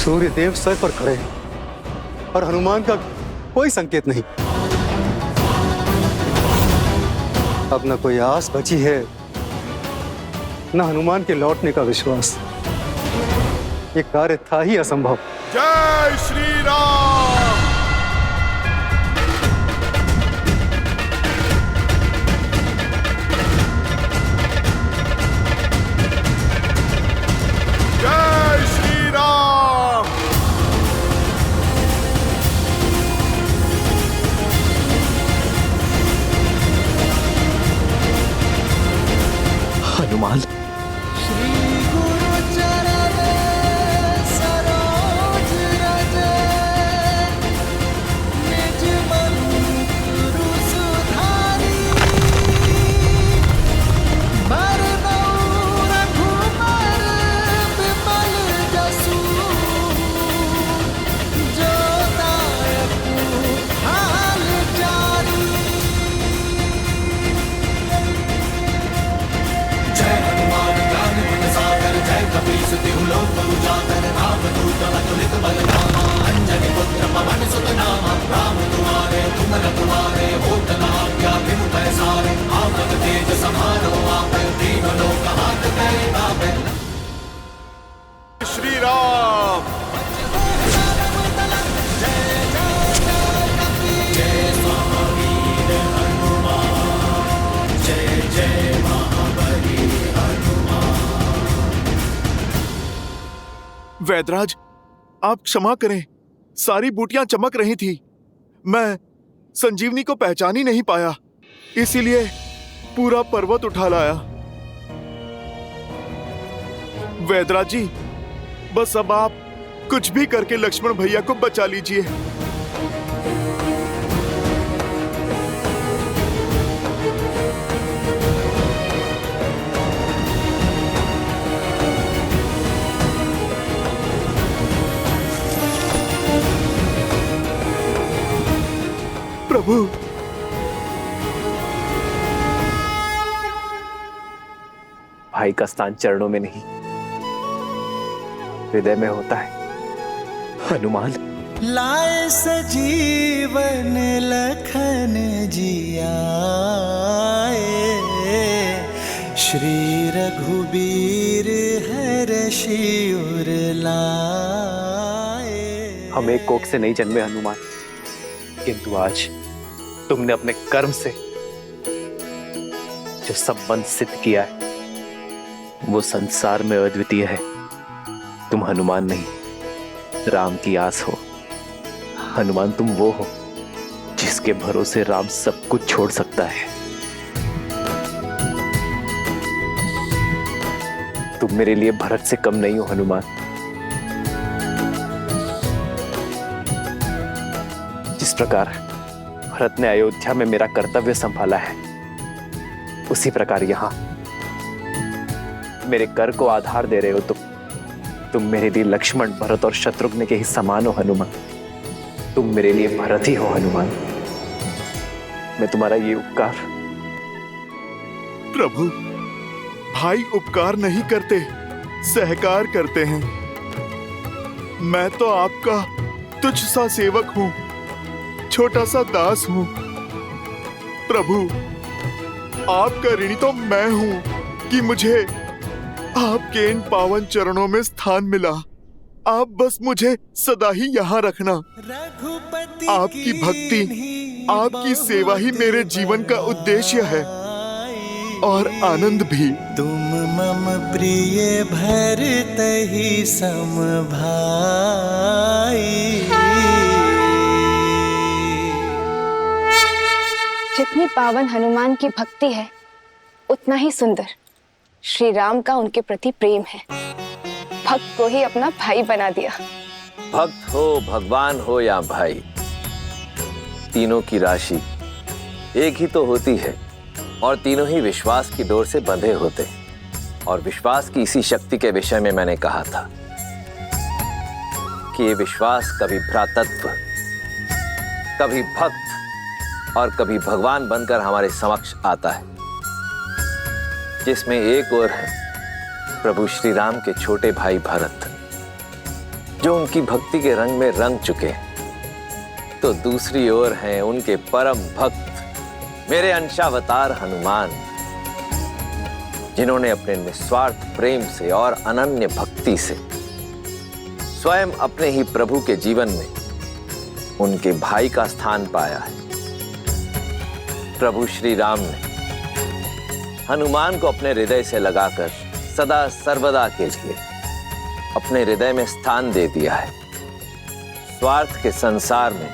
Suryadev sir पर खड़े हैं और हनुमान का कोई संकेत नहीं। अब न कोई आस बची है, न हनुमान के लौटने का विश्वास। ये कार्य था ही असंभव। जय श्री राम। जय श्री राम। हनुमान, श्री राम। वैदराज, आप क्षमा करें, सारी बूटियां चमक रही थी। मैं संजीवनी को पहचान ही नहीं पाया, इसीलिए पूरा पर्वत उठा लाया। वैदराज जी, बस अब आप कुछ भी करके लक्ष्मण भैया को बचा लीजिए। प्रभु, भाई का स्थान चरणों में नहीं, हृदय में होता है। हनुमान, लाए सजीवन लखन जियाए, श्री रघुबीर हर्षि उर लाए। हम एक कोख से नहीं जन्मे हनुमान, किंतु आज तुमने अपने कर्म से जो संबंध सिद्ध किया है वो संसार में अद्वितीय है। तुम हनुमान नहीं, राम की आस हो। हनुमान, तुम वो हो जिसके भरोसे राम सब कुछ छोड़ सकता है। तुम मेरे लिए भरत से कम नहीं हो हनुमान। जिस प्रकार भरत ने अयोध्या में मेरा कर्तव्य संभाला है, उसी प्रकार यहां मेरे कर को आधार दे रहे हो। तुम मेरे लिए लक्ष्मण, भरत और शत्रुघ्न के ही समान हो हनुमान। तुम मेरे लिए भरत ही हो हनुमान। मैं तुम्हारा ये उपकार। प्रभु, भाई उपकार नहीं करते, सहकार करते हैं। मैं तो आपका तुच्छ सा सेवक हूं, छोटा सा दास हूं। प्रभु, आपका ऋणी तो मैं हूं कि मुझे आपके इन पावन चरणों में स्थान मिला। आप बस मुझे सदा ही यहाँ रखना। आपकी भक्ति, आपकी सेवा ही मेरे जीवन का उद्देश्य है और आनंद भी। तुम मम प्रिय भरत ही सम भाई। जितनी पावन हनुमान की भक्ति है, उतना ही सुंदर श्री राम का उनके प्रति प्रेम है। भक्त को ही अपना भाई बना दिया। भक्त हो, भगवान हो या भाई, तीनों की राशि एक ही तो होती है और तीनों ही विश्वास की डोर से बंधे होते हैं। और विश्वास की इसी शक्ति के विषय में मैंने कहा था कि ये विश्वास कभी भ्रातृत्व, कभी भक्त और कभी भगवान बनकर हमारे समक्ष आता है, जिसमें एक और है प्रभु श्री राम के छोटे भाई भरत, जो उनकी भक्ति के रंग में रंग चुके हैं, तो दूसरी ओर हैं उनके परम भक्त मेरे अंशावतार हनुमान, जिन्होंने अपने निस्वार्थ प्रेम से और अनन्य भक्ति से स्वयं अपने ही प्रभु के जीवन में उनके भाई का स्थान पाया है। प्रभु श्री राम ने हनुमान को अपने हृदय से लगाकर सदा सर्वदा के लिए अपने हृदय में स्थान दे दिया है। स्वार्थ के संसार में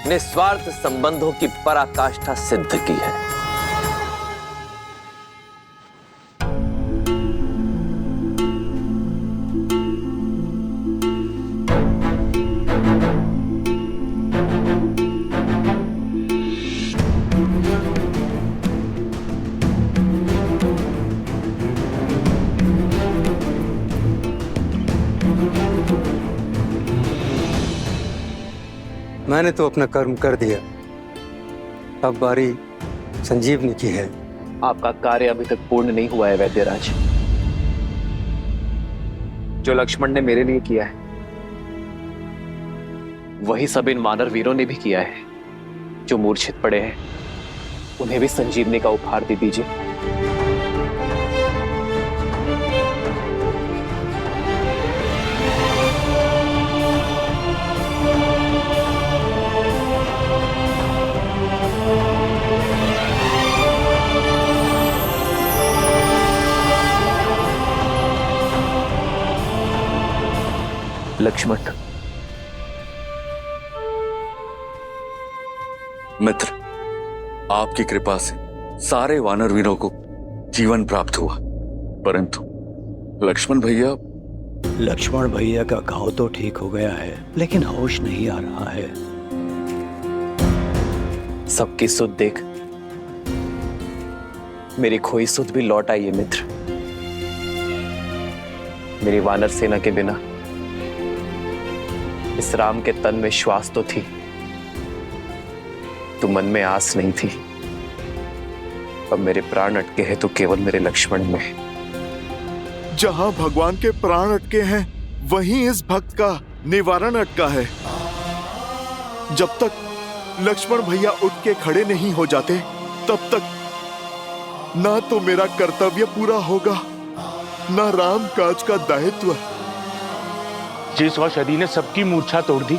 निस्वार्थ संबंधों की पराकाष्ठा सिद्ध की है। मैंने तो अपना कर्म कर दिया, अब बारी संजीवनी की है। आपका कार्य अभी तक पूर्ण नहीं हुआ है वैद्यराज। जो लक्ष्मण ने मेरे लिए किया है वही सब इन वानर वीरों ने भी किया है। जो मूर्छित पड़े हैं उन्हें भी संजीवनी का उपहार दे दीजिए। लक्ष्मण, मित्र, आपकी कृपा से सारे वानर वीरों को जीवन प्राप्त हुआ, परंतु लक्ष्मण भैया का घाव तो ठीक हो गया है, लेकिन होश नहीं आ रहा है। सबकी सुध देख मेरी खोई सुध भी लौट आई है मित्र। मेरी वानर सेना के बिना इस राम के तन में श्वास तो थी, तो मन में आस नहीं थी। अब मेरे प्राण अटके हैं तो केवल मेरे लक्ष्मण में। जहां भगवान के प्राण अटके हैं वहीं इस भक्त का निवारण अटका है। जब तक लक्ष्मण भैया उठ के खड़े नहीं हो जाते तब तक ना तो मेरा कर्तव्य पूरा होगा, ना राम काज का दायित्व। जिस औषधि ने सबकी मूर्छा तोड़ दी,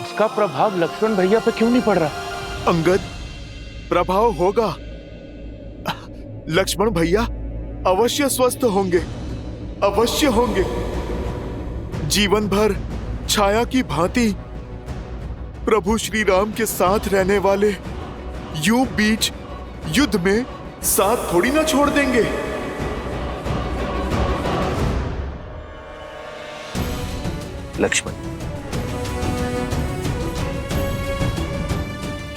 उसका प्रभाव लक्ष्मण भैया पे क्यों नहीं पड़ रहा? अंगद, प्रभाव होगा। लक्ष्मण भैया अवश्य स्वस्थ होंगे, अवश्य होंगे। जीवन भर छाया की भांति प्रभु श्री राम के साथ रहने वाले यूं बीच युद्ध में साथ थोड़ी ना छोड़ देंगे। लक्ष्मण,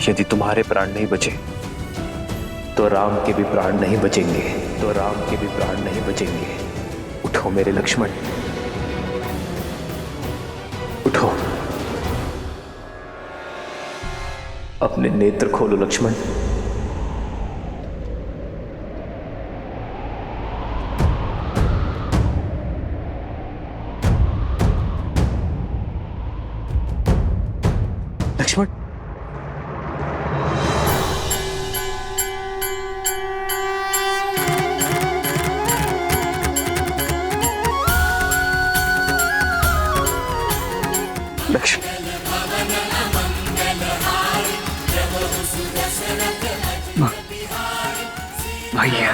यदि तुम्हारे प्राण नहीं बचे तो राम के भी प्राण नहीं बचेंगे। उठो मेरे लक्ष्मण, उठो, अपने नेत्र खोलो लक्ष्मण। लक्ष्मण, भैया,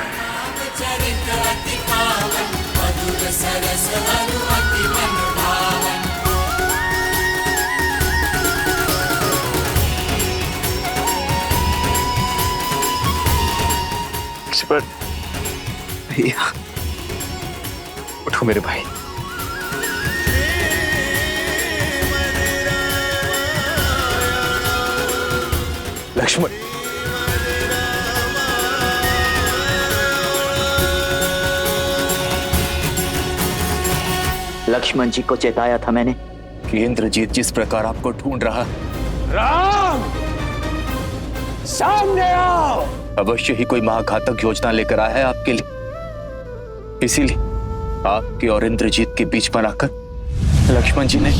भैया, उठो मेरे भाई। लक्ष्मण, लक्ष्मण जी को चेताया था मैंने कि इंद्रजीत जिस प्रकार आपको ढूंढ रहा। राम, सामने आओ। अवश्य ही कोई महाघातक योजना लेकर आया है आपके लिए, इसीलिए आपके और इंद्रजीत के बीच बनाकर लक्ष्मण जी ने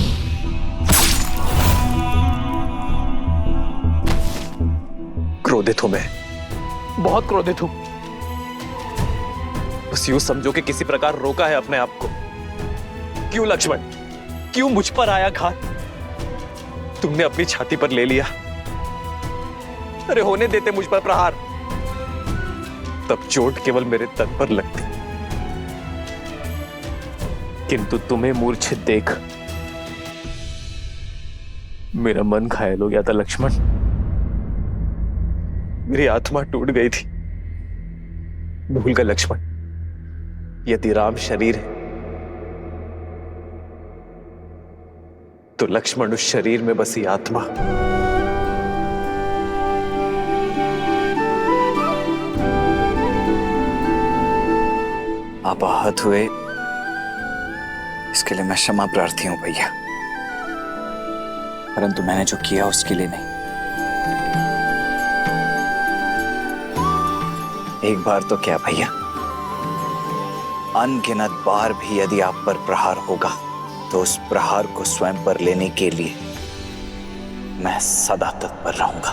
क्रोधित हूं मैं, बहुत क्रोधित हूं। बस यूं समझो कि किसी प्रकार रोका है अपने आप को। क्यों लक्ष्मण, क्यों मुझ पर आया घात? तुमने अपनी छाती पर ले लिया। अरे होने देते मुझ पर प्रहार, तब चोट केवल मेरे तन पर लगती, किंतु तुम्हें मूर्छित देख मेरा मन घायल हो गया था लक्ष्मण। मेरी आत्मा टूट गई थी। भूल गए लक्ष्मण, यदि राम शरीर है तो लक्ष्मण उस शरीर में बसी आत्मा। आप आहत हुए, इसके लिए मैं क्षमा प्रार्थी हूं भैया, परंतु मैंने जो किया उसके लिए नहीं। एक बार तो क्या भैया, अनगिनत बार भी यदि आप पर प्रहार होगा तो उस प्रहार को स्वयं पर लेने के लिए मैं सदा तत्पर रहूंगा।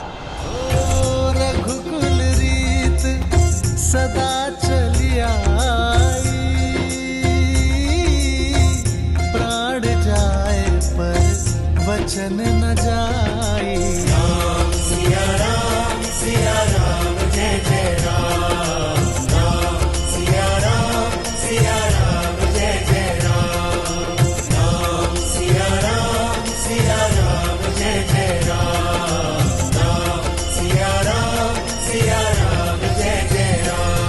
रघुकुल रीत सदा चली आई, प्राण जाए पर वचन न जाई। राम सिया राम जय जय राम, राम सिया राम जय जय राम, राम सिया राम जय जय राम, राम सिया राम जय जय राम।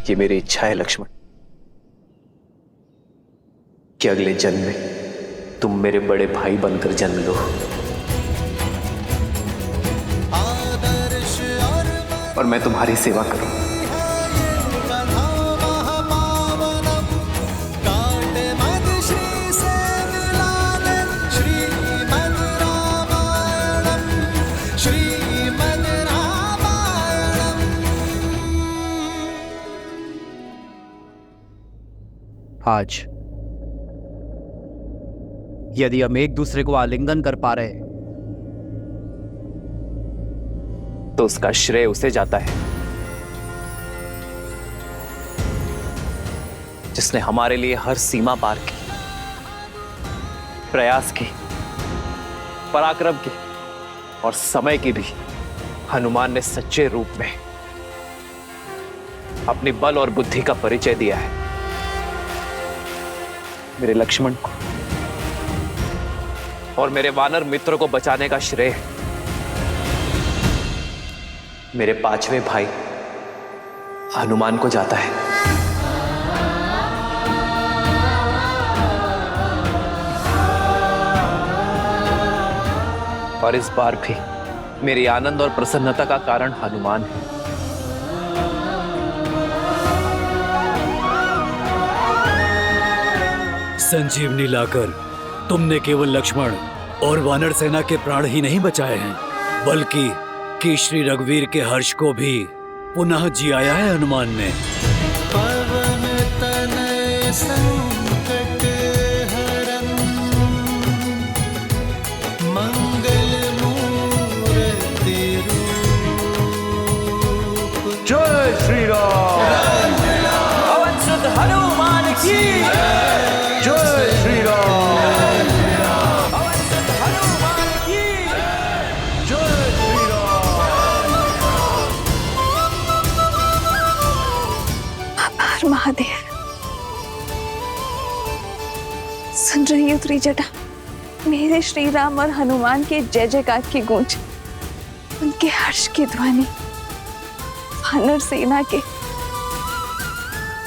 ये मेरी इच्छा है लक्ष्मण कि अगले जन्म में तुम मेरे बड़े भाई बनकर जन्म लो और मैं तुम्हारी सेवा करूं। आज यदि हम एक दूसरे को आलिंगन कर पा रहे तो उसका श्रेय उसे जाता है जिसने हमारे लिए हर सीमा पार की, प्रयास की, पराक्रम की और समय की भी। हनुमान ने सच्चे रूप में अपनी बल और बुद्धि का परिचय दिया है। मेरे लक्ष्मण को और मेरे वानर मित्रों को बचाने का श्रेय मेरे पांचवें भाई हनुमान को जाता है। और इस बार भी मेरी आनंद और प्रसन्नता का कारण हनुमान है। संजीवनी लाकर तुमने केवल लक्ष्मण और वानर सेना के प्राण ही नहीं बचाए हैं, बल्कि कि श्री रघुवीर के हर्ष को भी पुनः जियाया है हनुमान ने। पवन तनय संकट हरन, मंगल मूर्ति रूप। जय श्री राम। पवन सुत हनुमान की जय श्री राम। पवन सुत हनुमान की जय श्री राम। आभार महादेव। सुन रही हो त्रिजटा, मेरे श्री राम और हनुमान के जय जयकार की गूंज, उनके हर्ष की ध्वनि, वानर सेना के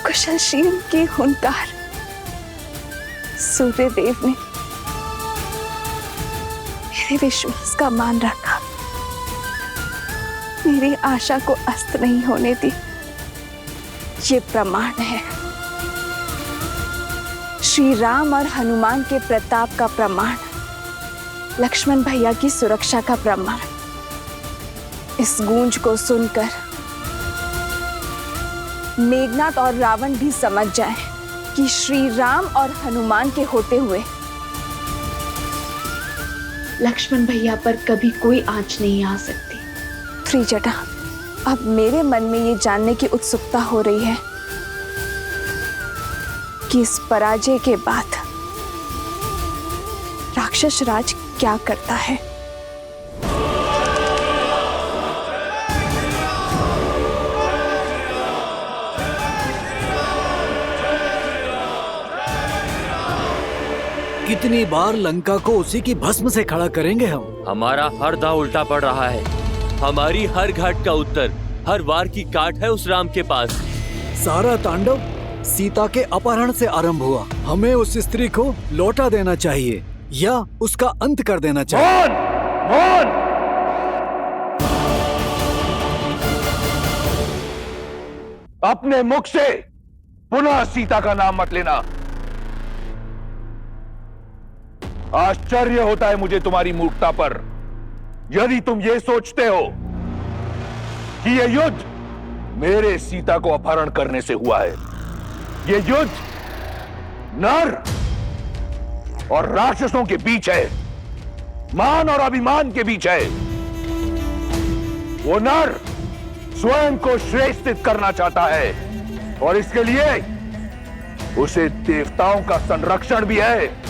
कुशलशील की हुंकार। सूर्य देव ने मेरे विश्वास का मान रखा, मेरी आशा को अस्त नहीं होने दी। ये प्रमाण है, श्री राम और हनुमान के प्रताप का प्रमाण, लक्ष्मण भैया की सुरक्षा का प्रमाण। इस गूंज को सुनकर मेघनाथ और रावण भी समझ जाएं कि श्री राम और हनुमान के होते हुए लक्ष्मण भैया पर कभी कोई आंच नहीं आ सकती। त्रिजटा, अब मेरे मन में ये जानने की उत्सुकता हो रही है कि इस पराजय के बाद राक्षस राज क्या करता है। कितनी बार लंका को उसी की भस्म से खड़ा करेंगे हम? हमारा हर दांव उल्टा पड़ रहा है। हमारी हर घाट का उत्तर, हर वार की काट है उस राम के पास। सारा तांडव सीता के अपहरण से आरंभ हुआ। हमें उस स्त्री को लौटा देना चाहिए या उसका अंत कर देना चाहिए। मौन! अपने मुख से पुनः सीता का नाम मत लेना। आश्चर्य होता है मुझे तुम्हारी मूर्खता पर। यदि तुम ये सोचते हो कि यह युद्ध मेरे सीता को अपहरण करने से हुआ है, यह युद्ध नर और राक्षसों के बीच है, मान और अभिमान के बीच है। वो नर स्वयं को श्रेष्ठित करना चाहता है और इसके लिए उसे देवताओं का संरक्षण भी है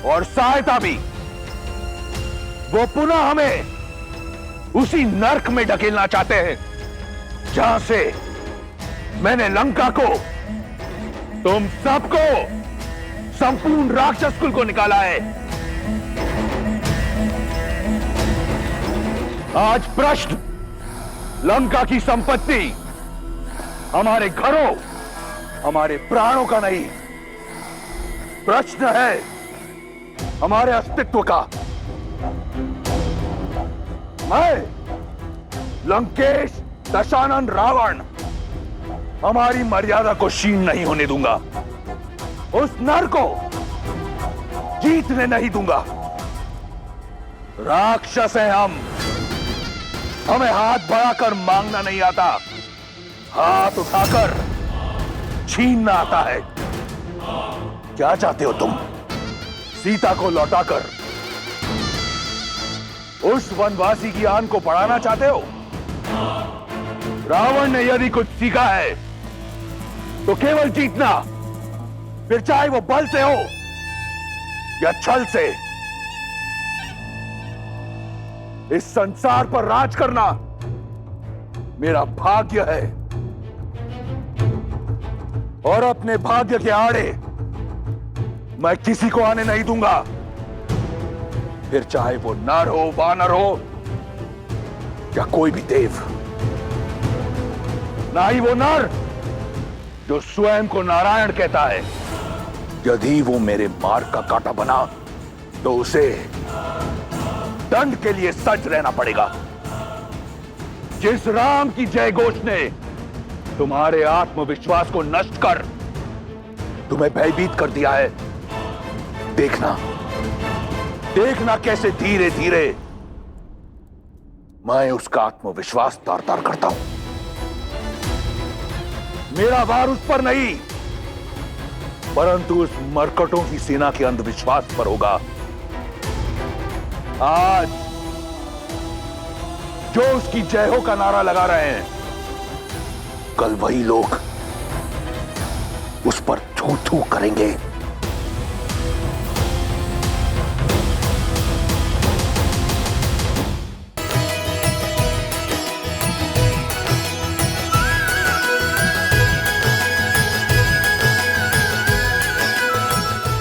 और सहायता भी। वो पुनः हमें उसी नर्क में ढकेलना चाहते हैं जहां से मैंने लंका को, तुम सबको, संपूर्ण राक्षस कुल को निकाला है। आज प्रश्न लंका की संपत्ति, हमारे घरों, हमारे प्राणों का नहीं, प्रश्न है हमारे अस्तित्व का। मैं लंकेश दशानन रावण हमारी मर्यादा को क्षीण नहीं होने दूंगा। उस नर को जीतने नहीं दूंगा। राक्षस हैं हम, हमें हाथ बढ़ाकर मांगना नहीं आता, हाथ उठाकर छीनना आता है। क्या चाहते हो तुम? सीता को लौटाकर उस वनवासी की आन को बढ़ाना चाहते हो? रावण ने यदि कुछ सीखा है तो केवल जीतना, फिर चाहे वो बल से हो या छल से। इस संसार पर राज करना मेरा भाग्य है और अपने भाग्य के आड़े मैं किसी को आने नहीं दूंगा, फिर चाहे वो नर हो, वानर हो या कोई भी देव। ना ही वो नर जो स्वयं को नारायण कहता है। यदि वो मेरे मार्ग का कांटा बना तो उसे दंड के लिए सज्ज रहना पड़ेगा। जिस राम की जय घोष ने तुम्हारे आत्मविश्वास को नष्ट कर तुम्हें भयभीत कर दिया है, देखना, देखना कैसे धीरे धीरे मैं उसका आत्मविश्वास तार तार करता हूं। मेरा वार उस पर नहीं, परंतु उस मरकटों की सेना के अंधविश्वास पर होगा। आज जो उसकी जय हो का नारा लगा रहे हैं, कल वही लोग उस पर थू थू करेंगे।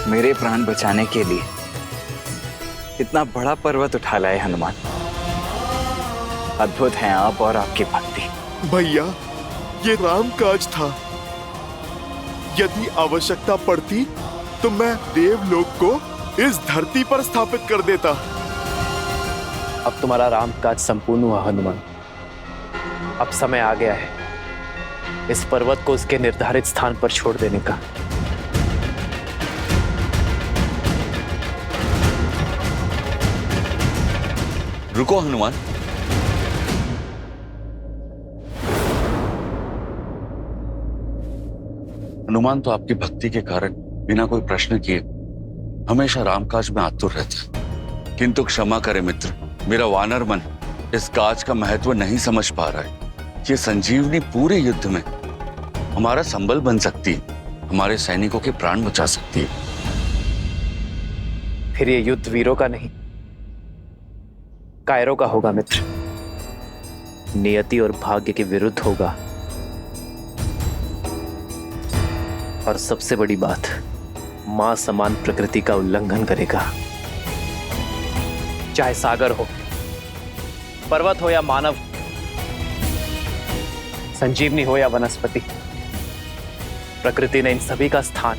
मेरे प्राण बचाने के लिए इतना बड़ा पर्वत उठा लाए हनुमान। अद्भुत हैं आप और आपकी भक्ति। भैया, ये राम काज था। यदि आवश्यकता पड़ती तो मैं देवलोक को इस धरती पर स्थापित कर देता। अब तुम्हारा राम काज संपूर्ण हुआ हनुमान। अब समय आ गया है इस पर्वत को उसके निर्धारित स्थान पर छोड़ देने का। रुको हनुमान, हनुमान तो आपकी भक्ति के कारण बिना कोई प्रश्न किए हमेशा रामकाज में आतुर रहता है। किंतु क्षमा करे मित्र, मेरा वानर मन इस काज का महत्व नहीं समझ पा रहा है। ये संजीवनी पूरे युद्ध में हमारा संबल बन सकती है, हमारे सैनिकों के प्राण बचा सकती है। फिर ये युद्ध वीरों का नहीं, कायरों का होगा मित्र। नियति और भाग्य के विरुद्ध होगा। और सबसे बड़ी बात, मां समान प्रकृति का उल्लंघन करेगा। चाहे सागर हो, पर्वत हो या मानव, संजीवनी हो या वनस्पति, प्रकृति ने इन सभी का स्थान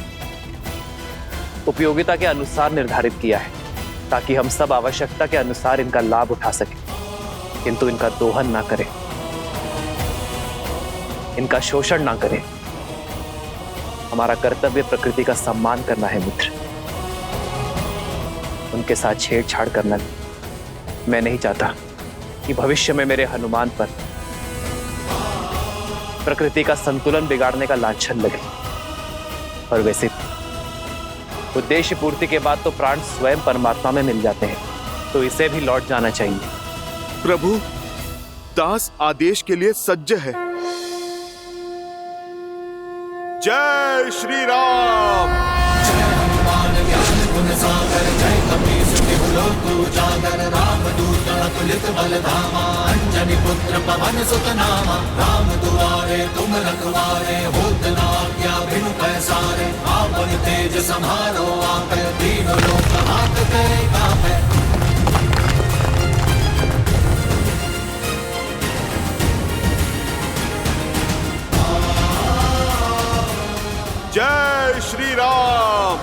उपयोगिता के अनुसार निर्धारित किया है, ताकि हम सब आवश्यकता के अनुसार इनका लाभ उठा सकें, किंतु इनका दोहन ना करें, इनका शोषण ना करें। हमारा कर्तव्य प्रकृति का सम्मान करना है मित्र, उनके साथ छेड़छाड़ करना नहीं। मैं नहीं चाहता कि भविष्य में मेरे हनुमान पर प्रकृति का संतुलन बिगाड़ने का लांछन लगे। और वैसे उद्देश्य पूर्ति के बाद तो प्राण स्वयं परमात्मा में मिल जाते हैं, तो इसे भी लौट जाना चाहिए। प्रभु, दास आदेश के लिए सज्ज है। जय श्री राम। जय हनुमान ज्ञान गुण सागर, जय कपीस तिहु लोक उजागर, राम दूत अतुलित बल धामा, अंजनी पुत्र पवन सुत नामा, राम दुआरे तुम रखवारे, होत न आज्ञा बिनु पैसारे, आपन तेज सम्हारो आपे, तीनों लोक हाथ करे कापे। जय श्री राम।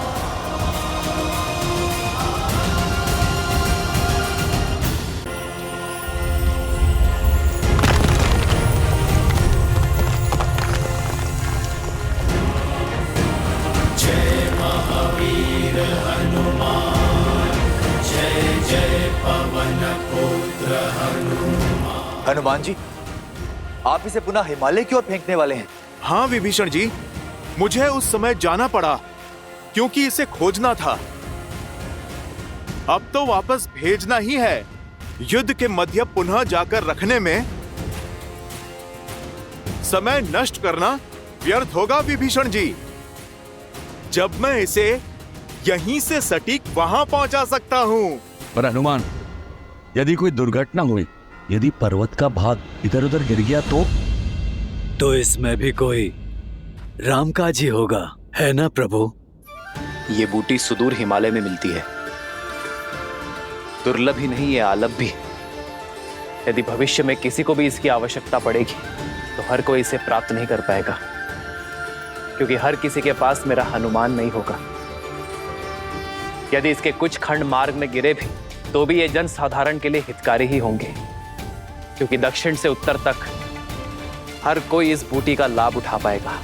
जय महावीर हनुमान, जय जय पवन पुत्र हनुमान। हनुमान जी, आप इसे पुनः हिमालय की ओर फेंकने वाले हैं? हाँ विभीषण जी, मुझे उस समय जाना पड़ा क्योंकि इसे खोजना था। अब तो वापस भेजना ही है। युद्ध के मध्य पुनः जाकर रखने में समय नष्ट करना व्यर्थ होगा विभीषण जी। जब मैं इसे यहीं से सटीक वहां पहुंचा सकता हूं। पर हनुमान, यदि कोई दुर्घटना हुई, यदि पर्वत का भाग इधर उधर गिर गया तो इसमें भी कोई रामकाज ही होगा, है ना प्रभु? ये बूटी सुदूर हिमालय में मिलती है, दुर्लभ ही नहीं ये आलभ भी। यदि भविष्य में किसी को भी इसकी आवश्यकता पड़ेगी तो हर कोई इसे प्राप्त नहीं कर पाएगा, क्योंकि हर किसी के पास मेरा हनुमान नहीं होगा। यदि इसके कुछ खंड मार्ग में गिरे भी तो भी ये जन साधारण के लिए हितकारी ही होंगे, क्योंकि दक्षिण से उत्तर तक हर कोई इस बूटी का लाभ उठा पाएगा।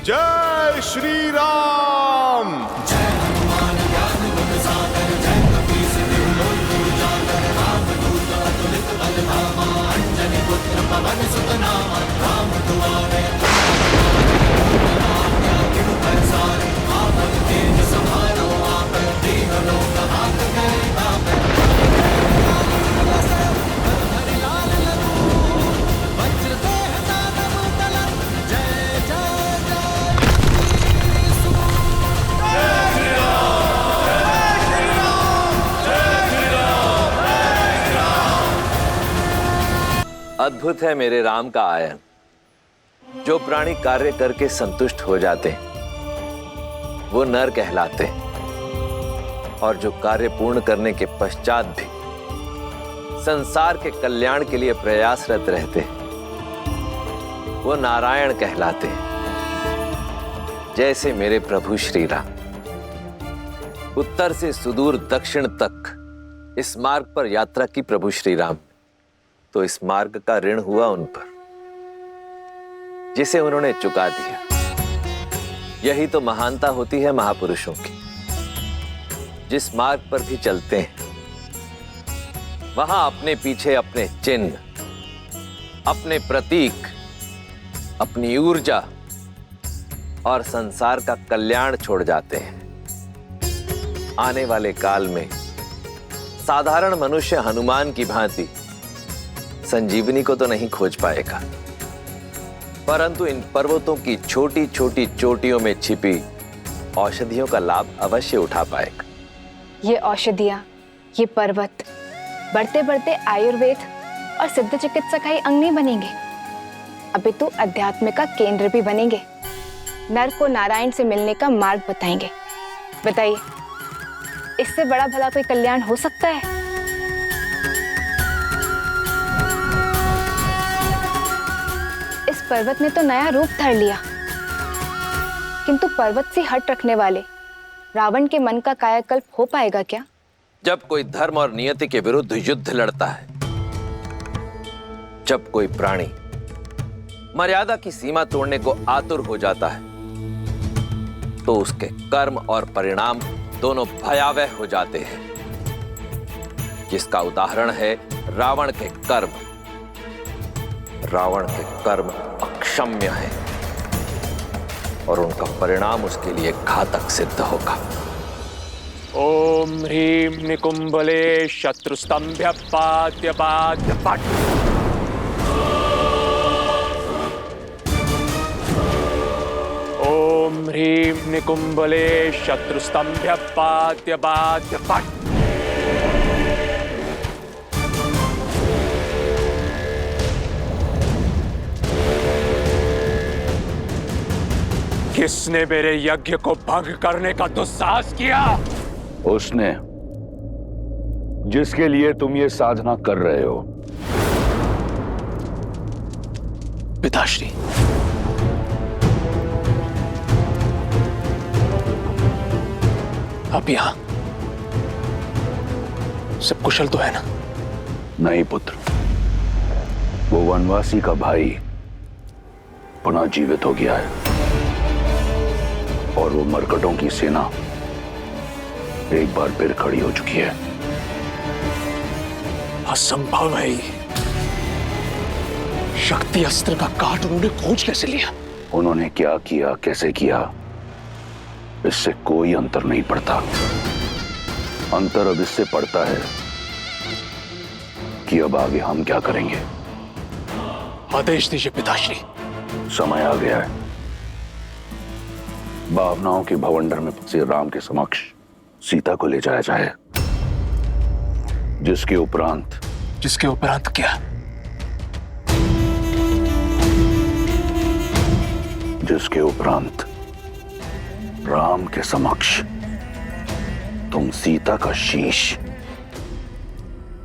जय श्री राम। जय हनुमान ज्ञान गुण सागर, जय कपीस तिहु लोक उजागर, राम दूत अतुलित बल धामा, अंजनी पुत्र पवन सुत नामा, राम दुआरे आज्ञा बिनु पैसारे, आपन तेज सम्हारो आपे, तीनों लोक हाथ करे कापे। अद्भुत है मेरे राम का आयन। जो प्राणी कार्य करके संतुष्ट हो जाते हैं वो नर कहलाते हैं, और जो कार्य पूर्ण करने के पश्चात भी संसार के कल्याण के लिए प्रयासरत रहते हैं वो नारायण कहलाते हैं। जैसे मेरे प्रभु श्री राम उत्तर से सुदूर दक्षिण तक इस मार्ग पर यात्रा की प्रभु श्री राम, तो इस मार्ग का ऋण हुआ उन पर जिसे उन्होंने चुका दिया। यही तो महानता होती है महापुरुषों की। जिस मार्ग पर भी चलते हैं वहां अपने पीछे अपने चिन्ह, अपने प्रतीक, अपनी ऊर्जा और संसार का कल्याण छोड़ जाते हैं। आने वाले काल में साधारण मनुष्य हनुमान की भांति संजीवनी को तो नहीं खोज पाएगा, परंतु इन पर्वतों की छोटी छोटी चोटियों में छिपी औषधियों का लाभ अवश्य उठा पाएगा। ये औषधियाँ, ये पर्वत बढ़ते बढ़ते आयुर्वेद और सिद्ध चिकित्सा का ही अंग नहीं बनेंगे, अपितु अध्यात्म का केंद्र भी बनेंगे। नर को नारायण से मिलने का मार्ग बताएंगे। बताइए, इससे बड़ा भला कोई कल्याण हो सकता है? इस पर्वत ने तो नया रूप धर लिया, किंतु पर्वत से हट रखने वाले रावण के मन का कायाकल्प हो पाएगा क्या? जब कोई धर्म और नियति के विरुद्ध युद्ध लड़ता है, जब कोई प्राणी मर्यादा की सीमा तोड़ने को आतुर हो जाता है, तो उसके कर्म और परिणाम दोनों भयावह हो जाते हैं, जिसका उदाहरण है रावण के कर्म। रावण के कर्म अक्षम्य हैं और उनका परिणाम उसके लिए घातक सिद्ध होगा। ओम ह्रीं निकुंभले शत्रुस्तंभ्य पाद्य पाद्य पट। ओम ह्रीं निकुंभले शत्रुस्तंभ्य पाद्य पाद्य पट। किसने मेरे यज्ञ को भंग करने का दुस्साहस किया? उसने जिसके लिए तुम ये साधना कर रहे हो। पिताश्री, आप यहां सब कुशल तो है ना? नहीं पुत्र, वो वनवासी का भाई पुनः जीवित हो गया है और वो मरकटों की सेना एक बार फिर खड़ी हो चुकी है। असंभव है ये। शक्ति अस्त्र का काट उन्होंने खोज कैसे लिया? उन्होंने क्या किया, कैसे किया, इससे कोई अंतर नहीं पड़ता। अंतर अब इससे पड़ता है कि अब आगे हम क्या करेंगे। आदेश दीजिए पिताश्री। समय आ गया है। भावनाओं के भवंडर में फंसे राम के समक्ष सीता को ले जाया जाए, जिसके उपरांत क्या? जिसके उपरांत राम के समक्ष तुम सीता का शीश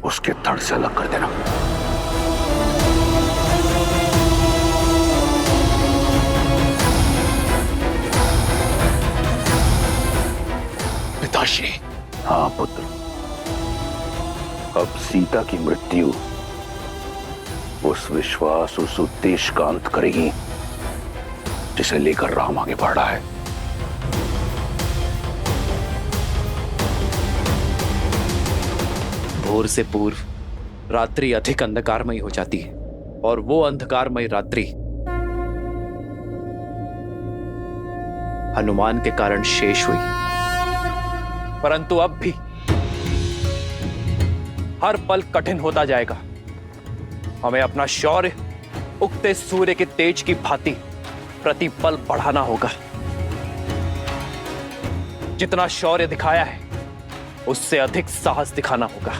उसके धड़ से अलग कर देना। पिताश्री। हाँ पुत्र, अब सीता की मृत्यु उस विश्वास, उस उद्देश्य का अंत करेगी जिसे लेकर राम आगे बढ़ रहा है। भोर से पूर्व रात्रि अधिक अंधकारमयी हो जाती है और वो अंधकारमयी रात्रि हनुमान के कारण शेष हुई। परंतु अब भी हर पल कठिन होता जाएगा। हमें अपना शौर्य उगते सूर्य के तेज की भांति प्रतिपल बढ़ाना होगा। जितना शौर्य दिखाया है उससे अधिक साहस दिखाना होगा।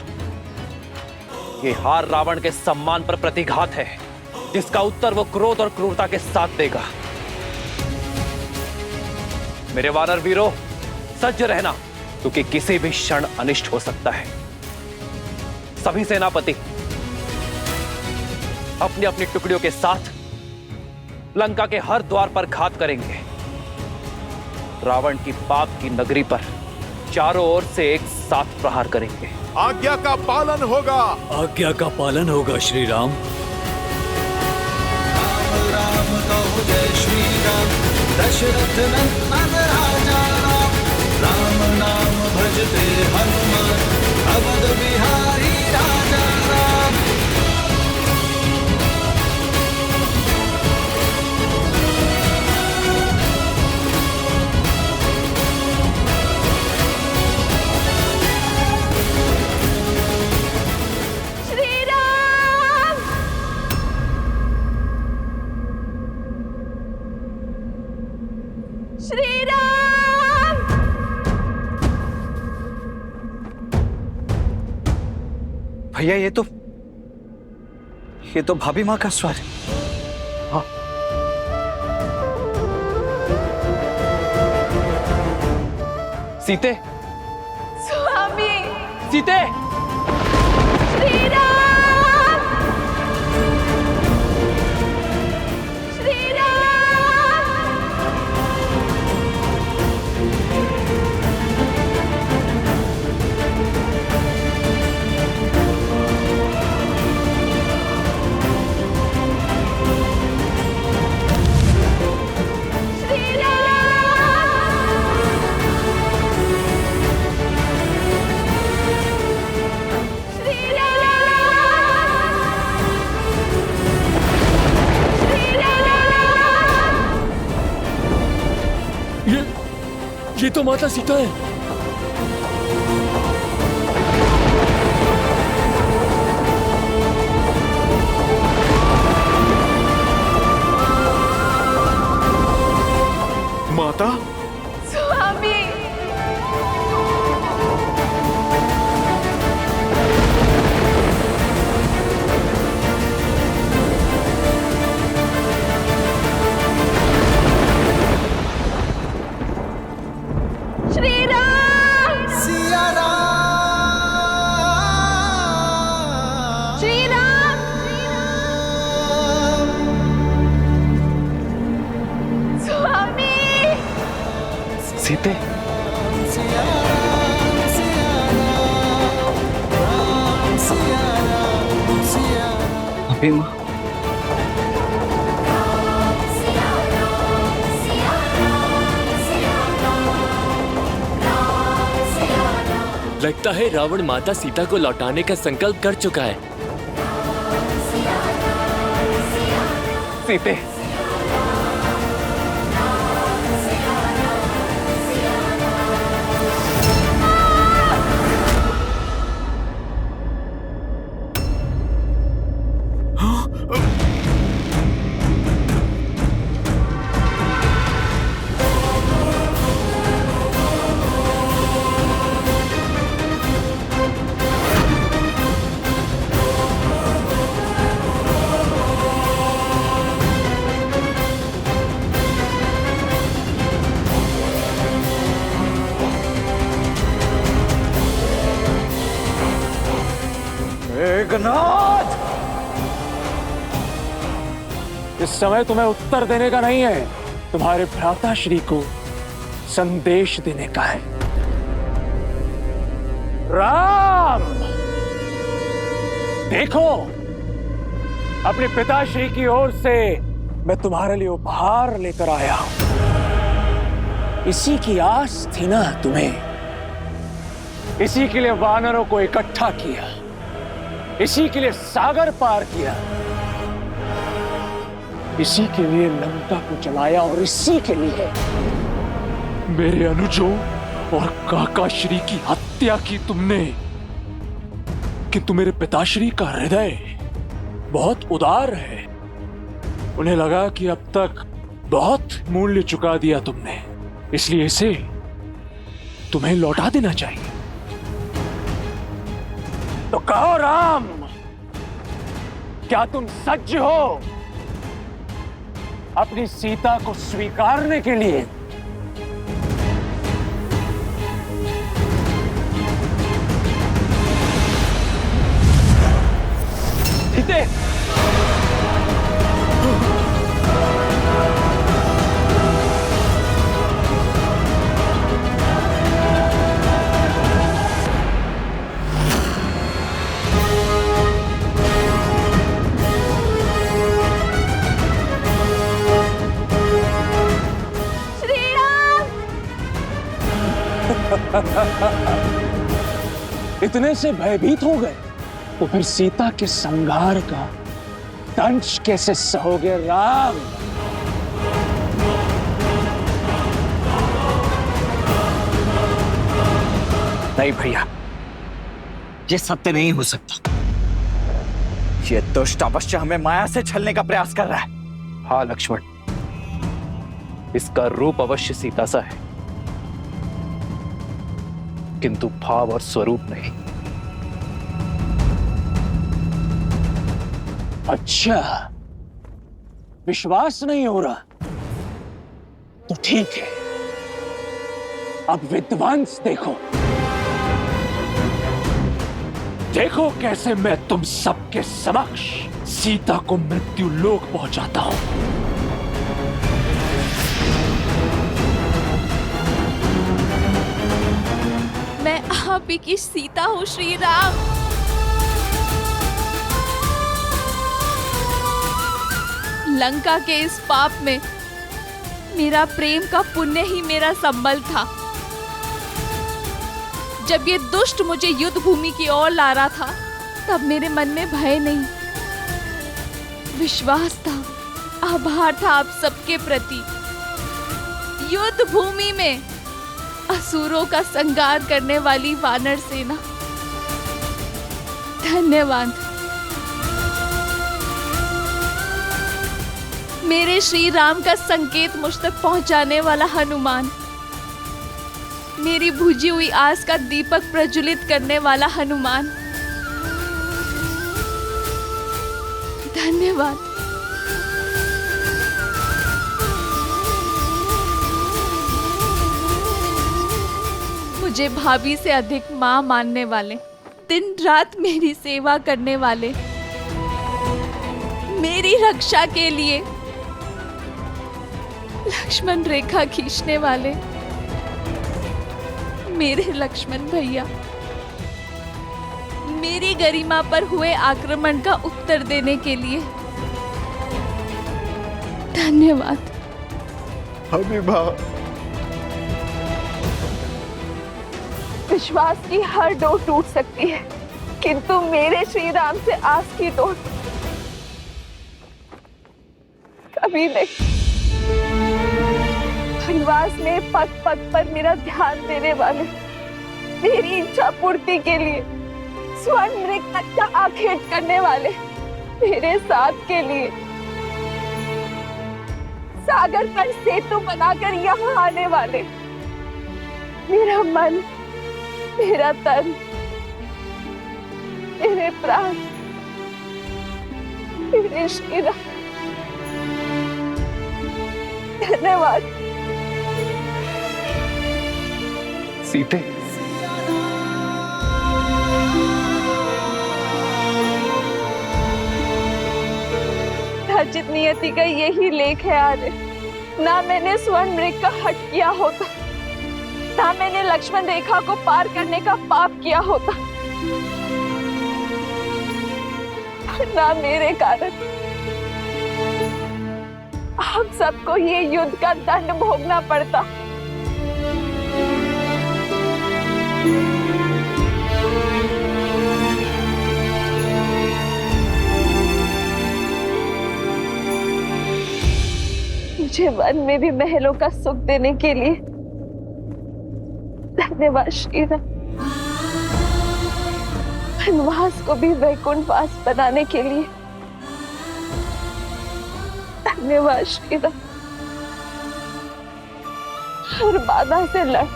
ये हार रावण के सम्मान पर प्रतिघात है, जिसका उत्तर वो क्रोध और क्रूरता के साथ देगा। मेरे वानर वीरों, सज्ज रहना, क्योंकि किसी भी क्षण अनिष्ट हो सकता है। सभी सेनापति अपनी अपनी टुकड़ियों के साथ लंका के हर द्वार पर घात करेंगे। रावण की पाप की नगरी पर चारों ओर से एक साथ प्रहार करेंगे। आज्ञा का पालन होगा। आज्ञा का पालन होगा श्री राम। राम कहो जय श्री राम, दशरथ नंदन राजा राम। राम नाम भजते हनुमान, अवध बिहारी राजा राम। भैया ये तो भाभी माँ का स्वर है। हाँ। सीते, स्वामी सीते, श्री राम, श्री राम। श्री ये तो माता सीता है। माता, स्वामी श्री राम, सिया राम, श्री राम, स्वामी सीते, सिया राम, सिया राम, सिया राम, सिया राम। भाभी माँ, लगता है रावण माता सीता को लौटाने का संकल्प कर चुका है। सीते, मेघनाथ, इस समय तुम्हें उत्तर देने का नहीं है, तुम्हारे भ्राता श्री को संदेश देने का है। राम, देखो, अपने पिताश्री की ओर से मैं तुम्हारे लिए उपहार लेकर आया हूं। इसी की आस थी ना तुम्हें, इसी के लिए वानरों को इकट्ठा किया, इसी के लिए सागर पार किया, इसी के लिए लंका को जलाया और इसी के लिए मेरे अनुजों और काकाश्री की हत्या की तुमने। किंतु मेरे पिताश्री का हृदय बहुत उदार है, उन्हें लगा कि अब तक बहुत मूल्य चुका दिया तुमने, इसलिए इसे तुम्हें लौटा देना चाहिए। तो कहो राम, क्या तुम सज्ज हो अपनी सीता को स्वीकारने के लिए? सीते, इतने से भयभीत हो गए तो फिर सीता के संहार का दंश कैसे सहोगे राम? नहीं भैया, ये सत्य नहीं हो सकता। ये दुष्ट अवश्य हमें माया से छलने का प्रयास कर रहा है। हाँ लक्ष्मण, इसका रूप अवश्य सीता सा है, किंतु भाव और स्वरूप नहीं। अच्छा, विश्वास नहीं हो रहा तो ठीक है, अब विध्वंस देखो। देखो कैसे मैं तुम सबके समक्ष सीता को मृत्यु लोक पहुंचाता हूं। मैं आप ही की सीता हूँ श्री राम। लंका के इस पाप में मेरा प्रेम का पुण्य ही मेरा संबल था। जब ये दुष्ट मुझे युद्ध भूमि की ओर ला रहा था, तब मेरे मन में भय नहीं, विश्वास था, आभार था आप सबके प्रति। युद्ध भूमि में असुरों का संहार करने वाली वानर सेना, धन्यवाद। मेरे श्री राम का संकेत मुझ तक पहुंचाने वाला हनुमान, मेरी बुझी हुई आस का दीपक प्रज्वलित करने वाला हनुमान, धन्यवाद। मुझे भाभी से अधिक मां मानने वाले, दिन रात मेरी सेवा करने वाले, मेरी रक्षा के लिए लक्ष्मण रेखा खींचने वाले, मेरे लक्ष्मण भैया, मेरी गरिमा पर हुए आक्रमण का उत्तर देने के लिए धन्यवाद। हबीबा, विश्वास की हर डोर टूट सकती है, किंतु मेरे श्री राम से आस की डोर कभी नहीं। वनवास में पग पग पर मेरा ध्यान देने वाले, मेरी इच्छा पूर्ति के लिए स्वर्ण मृग तक का आखेट करने वाले, मेरे साथ के लिए सागर पर सेतु बनाकर यहाँ आने वाले, मेरा मन, मेरा तन, मेरे प्राण, मेरे श्री राम, धन्यवाद। सीते, अर्जित नियति का यही लेख है आर्य। ना मैंने स्वर्ण मृग का हट किया होता, ना मैंने लक्ष्मण रेखा को पार करने का पाप किया होता, ना मेरे कारण हम सबको ये युद्ध का दंड भोगना पड़ता। मुझे वन में भी महलों का सुख देने के लिए धन्यवाद श्री राम। वनवास को भी वैकुंठवास बनाने के लिए धन्यवाद श्री राम। हर बाधा से लड़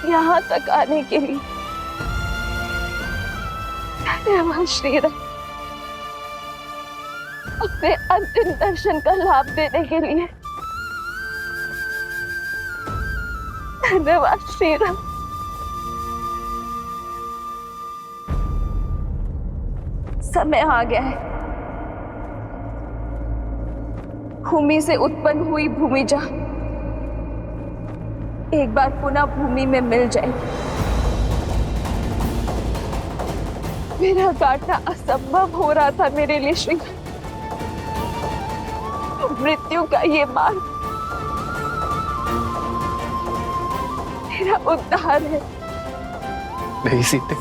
यहाँ तक आने के लिए धन्यवाद श्री राम। अपने अंतिम दर्शन का लाभ देने के लिए धन्यवाद श्री राम। समय आ गया है, भूमि से उत्पन्न हुई भूमिजा एक बार पुनः भूमि में मिल जाएगी। मेरा काटना असंभव हो रहा था मेरे लिए श्री, मृत्यु का ये मार्ग मेरा उद्धार है। नहीं सीते,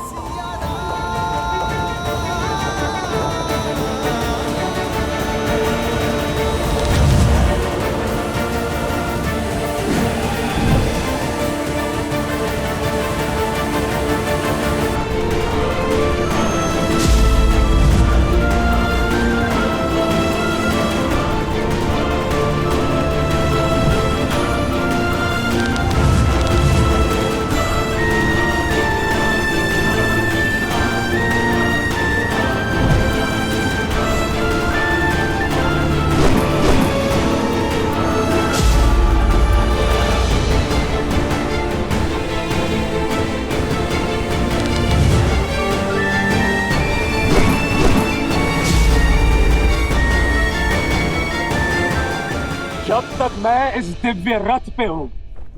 मैं इस दिव्य रथ पे हूं।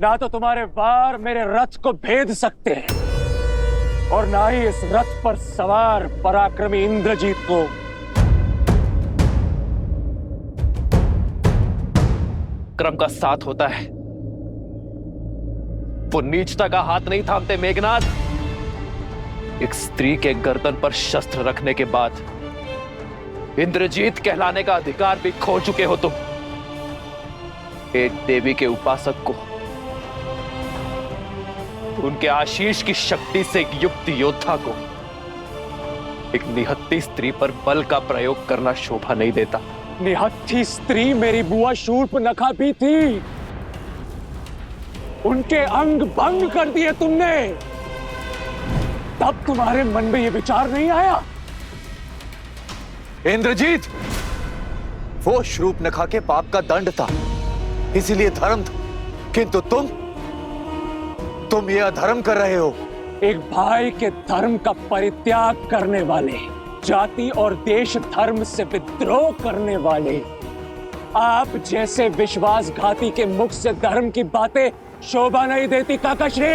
ना तो तुम्हारे वार मेरे रथ को भेद सकते हैं और ना ही इस रथ पर सवार पराक्रमी इंद्रजीत को। क्रम का साथ होता है, वो नीचता का हाथ नहीं थामते मेघनाथ। एक स्त्री के गर्दन पर शस्त्र रखने के बाद इंद्रजीत कहलाने का अधिकार भी खो चुके हो तुम। एक देवी के उपासक को उनके आशीष की शक्ति से एक युक्त योद्धा को एक निहत्थी स्त्री पर बल का प्रयोग करना शोभा नहीं देता। निहत्थी स्त्री मेरी बुआ शूर्पनखा भी थी। उनके अंग भंग कर दिए तुमने, तब तुम्हारे मन में यह विचार नहीं आया? इंद्रजीत, वो शूर्पनखा के पाप का दंड था, इसीलिए धर्म था। किंतु तुम ये अधर्म कर रहे हो। एक भाई के धर्म का परित्याग करने वाले, जाति और देश धर्म से विद्रोह करने वाले, आप जैसे विश्वासघाती के मुख से धर्म की बातें शोभा नहीं देती काकाश्री।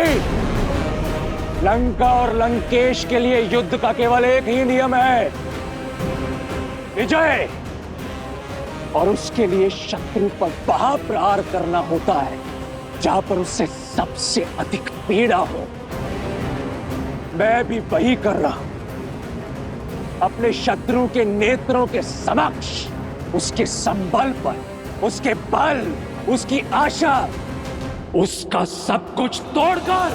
लंका और लंकेश के लिए युद्ध का केवल एक ही नियम है, विजय। और उसके लिए शत्रु पर वहां प्रहार करना होता है जहां पर उससे सबसे अधिक पीड़ा हो। मैं भी वही कर रहा हूं। अपने शत्रु के नेत्रों के समक्ष उसके संबल पर, उसके बल, उसकी आशा, उसका सब कुछ तोड़कर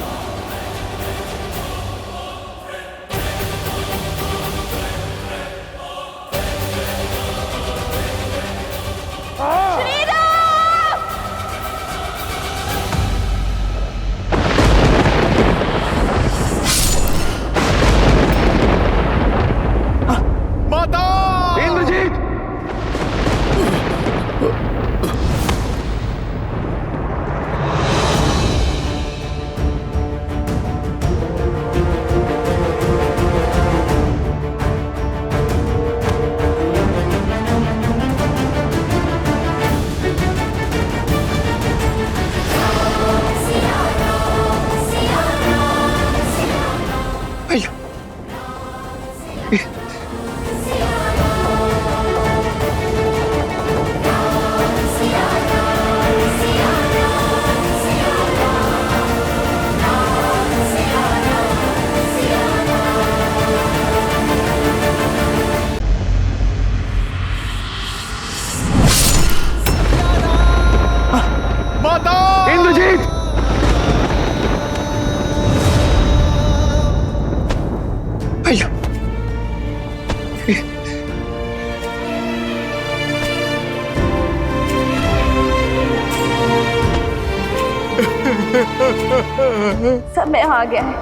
समय आ गया है।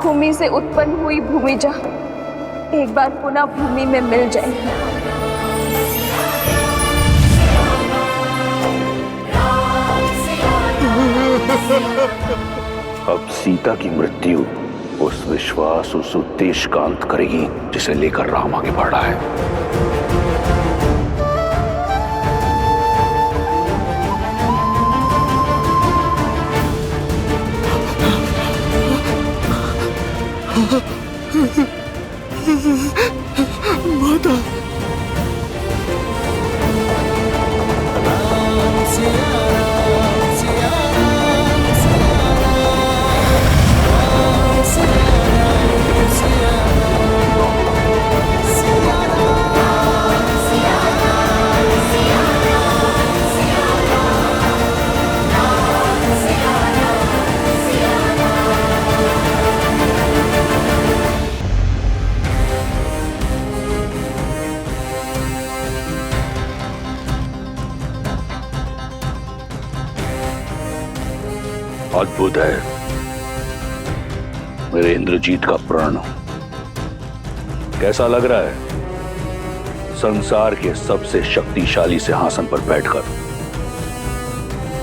भूमि से उत्पन्न हुई भूमिजा एक बार पुनः भूमि में मिल जाएगी। अब सीता की मृत्यु उस विश्वास, उस उद्देश्य का अंत करेगी जिसे लेकर राम आगे बढ़ रहा है। माता, अद्भुत है मेरे इंद्रजीत का प्रण। कैसा लग रहा है संसार के सबसे शक्तिशाली सिंहासन पर बैठकर?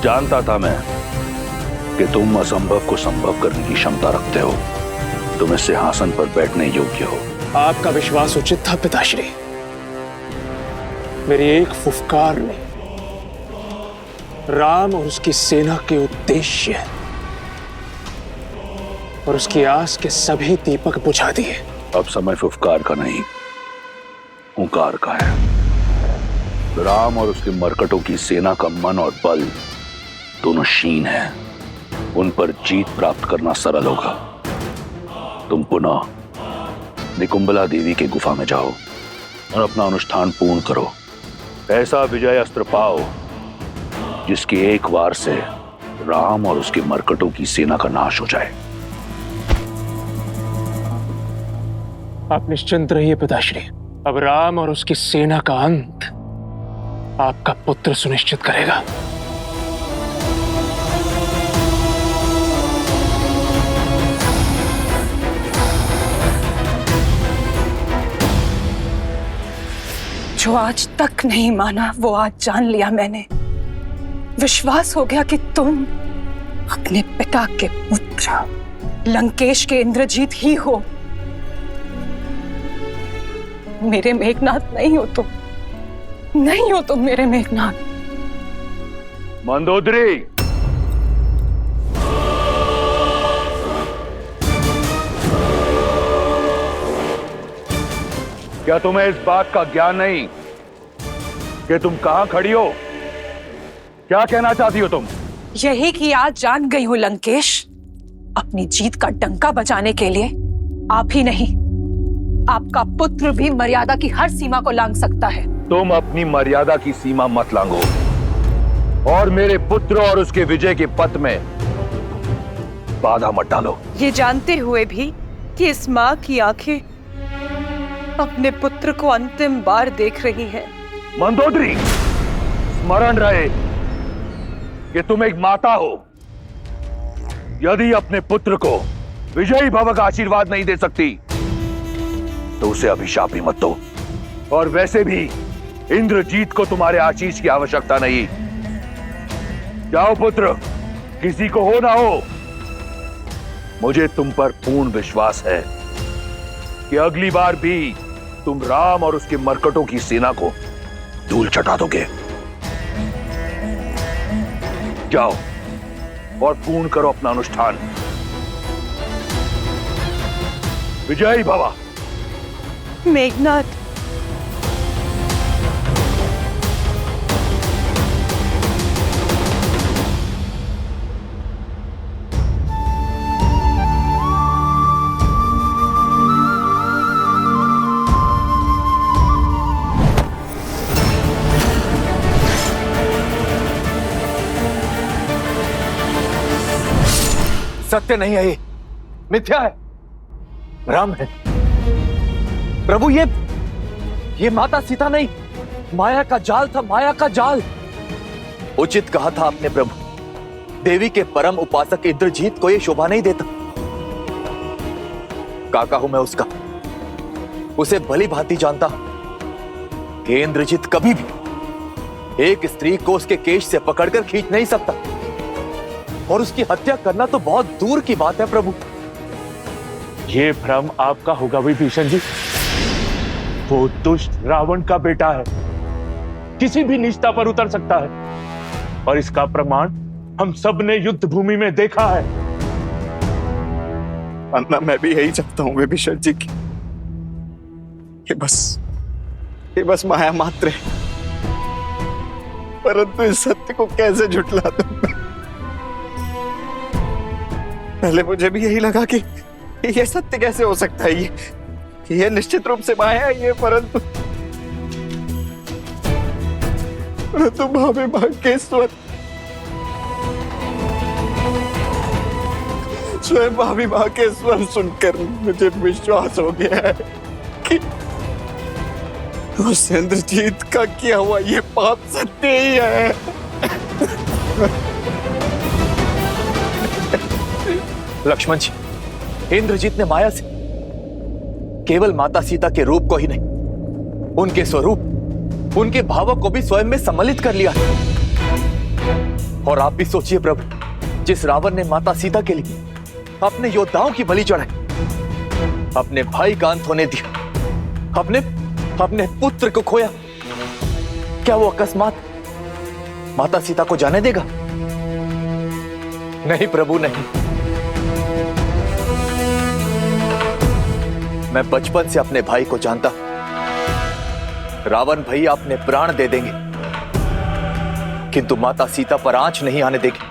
जानता था मैं कि तुम असंभव को संभव करने की क्षमता रखते हो। तुम इस सिंहासन पर बैठने योग्य हो। आपका विश्वास उचित था पिताश्री। मेरी एक फुफकार ने राम और उसकी सेना के उद्देश्य और उसकी आस के सभी दीपक बुझा दिए। अब समय फुफकार का नहीं, हुंकार का है। राम और उसके मरकटों की सेना का मन और बल दोनों क्षीण है। उन पर जीत प्राप्त करना सरल होगा। तुम पुनः निकुंबला देवी के गुफा में जाओ और अपना अनुष्ठान पूर्ण करो। ऐसा विजय अस्त्र पाओ जिसके एक वार से राम और उसके मरकटों की सेना का नाश हो जाए। आप निश्चिंत रहिए पिताश्री। अब राम और उसकी सेना का अंत आपका पुत्र सुनिश्चित करेगा। जो आज तक नहीं माना वो आज जान लिया मैंने। विश्वास हो गया कि तुम अपने पिता के पुत्र लंकेश के इंद्रजीत ही हो। मेरे मेघनाथ नहीं हो तुम, नहीं हो तुम मेरे मेघनाथ। मंदोदरी, क्या तुम्हें इस बात का ज्ञान नहीं कि तुम कहां खड़ी हो? क्या कहना चाहती हो तुम? यही कि आज जान गई हूं लंकेश, अपनी जीत का डंका बजाने के लिए आप ही नहीं, आपका पुत्र भी मर्यादा की हर सीमा को लांघ सकता है। तुम अपनी मर्यादा की सीमा मत लांघो और मेरे पुत्र और उसके विजय के पथ में बाधा मत डालो। ये जानते हुए भी कि इस माँ की आंखें अपने पुत्र को अंतिम बार देख रही हैं। मंदोदरी, स्मरण रहे कि तुम एक माता हो। यदि अपने पुत्र को विजयी भव का आशीर्वाद नहीं दे सकती तो उसे अभिशाप भी मत दो। और वैसे भी इंद्रजीत को तुम्हारे आशीष की आवश्यकता नहीं। जाओ पुत्र, किसी को हो ना हो, मुझे तुम पर पूर्ण विश्वास है कि अगली बार भी तुम राम और उसके मरकटों की सेना को धूल चटा दोगे। जाओ और पूर्ण करो अपना अनुष्ठान। विजयी भवा। मेघनाथ, सत्य नहीं है, ये मिथ्या है, भ्रम है। प्रभु ये माता सीता नहीं, माया का जाल था, माया का जाल। उचित कहा था आपने प्रभु, देवी के परम उपासक इंद्रजीत को ये शोभा नहीं देता। काका हूं मैं उसका, उसे भली भांति जानता हूं कि इंद्रजीत कभी भी एक स्त्री को उसके केश से पकड़कर खींच नहीं सकता, और उसकी हत्या करना तो बहुत दूर की बात है प्रभु। ये भ्रम आपका होगा विभीषण जी। वो दुष्ट रावण का बेटा है, किसी भी निष्ठा पर उतर सकता है, और इसका प्रमाण हम सब ने युद्ध भूमि में देखा है। अन्ना, मैं भी यही चाहता हूं विभीषण जी की ये बस माया मात्र है, परंतु इस सत्य को कैसे झुठला दूं? पहले मुझे भी यही लगा कि ये सत्य कैसे हो सकता है, ये निश्चित रूप से माया है ये, परंतु भाभी भाग्येश्वर, स्वयं भाभी भाग्येश्वर सुनकर मुझे विश्वास हो गया है कि उस इंद्रजीत का किया हुआ ये पाप सत्य ही है। लक्ष्मण जी, इंद्रजीत ने माया से केवल माता सीता के रूप को ही नहीं, उनके स्वरूप, उनके भावों को भी स्वयं में सम्मिलित कर लिया है। और आप भी सोचिए प्रभु, जिस रावण ने माता सीता के लिए अपने योद्धाओं की बलि चढ़ाई, अपने भाई का अंत होने दिया, अपने पुत्र को खोया, क्या वो अकस्मात माता सीता को जाने देगा? नहीं प्रभु, नहीं। मैं बचपन से अपने भाई को जानता। रावण भैया अपने प्राण दे देंगे, किंतु माता सीता पर आंच नहीं आने देंगे।